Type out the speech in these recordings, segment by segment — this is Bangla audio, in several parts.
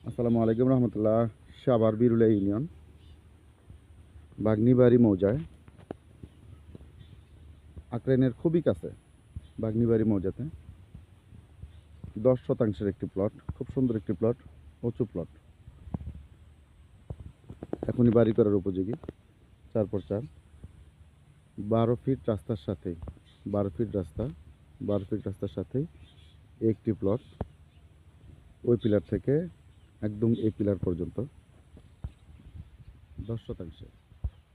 আসসালামু আলাইকুম রহমতুল্লাহ। সাভার বিরুলিয়া ইউনিয়ন বাগনিবাড়ি মৌজায় আক্রাইনের খুবই কাছে বাগনিবাড়ি মৌজাতে 10 শতাংশের একটি প্লট, খুব সুন্দর একটি প্লট, উঁচু প্লট, এখনই বাড়ি করার উপযোগী। 4x4 12 ফিট রাস্তার সাথেই, 12 ফিট রাস্তা, 12 ফিট রাস্তার সাথেই একটি প্লট। ওই পিলার থেকে একদম এই পিলার পর্যন্ত 10 শতাংশে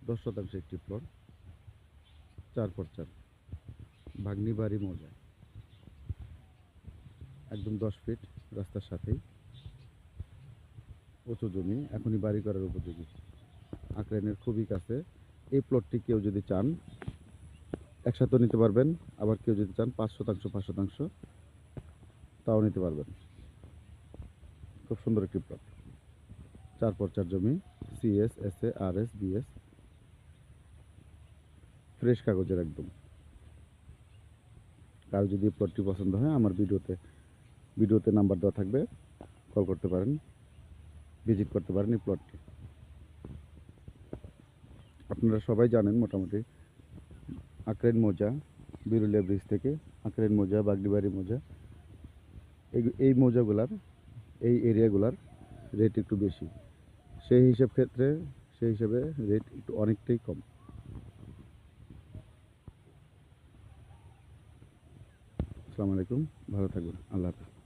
10 শতাংশে একটি প্লট, 4x4 বাগনিবাড়ি মৌজা, একদম 10 ফিট রাস্তার সাথেই উঁচু জমি, এখনই বাড়ি করার উপযোগী, আক্রাইনের খুবই কাছে। এই প্লটটি কেউ যদি চান একসাথেও নিতে পারবেন, আবার কেউ যদি চান 5 শতাংশ 5 শতাংশ তাও নিতে পারবেন। খুব সুন্দর একটি প্লট, 4x4 জমি, CS SA RS BS, fresh কাগজের একদম। কারো যদি প্লটটি পছন্দ হয় আমার ভিডিওতে নাম্বার দেওয়া থাকবে, কল করতে পারেন, ভিজিট করতে পারেন এই প্লটটি। আপনারা সবাই জানেন মোটামুটি আক্রাইন মৌজা, বিরুলিয়া ব্রিজ থেকে আক্রাইন মৌজা, বাগনিবাড়ি মৌজা, এই মৌজাগুলার, এই এরিয়াগুলার রেট একটু বেশি। সেই হিসেবে রেট একটু অনেকটাই কম। আসসালামু আলাইকুম, ভালো থাকবেন, আল্লাহ হাফেজ।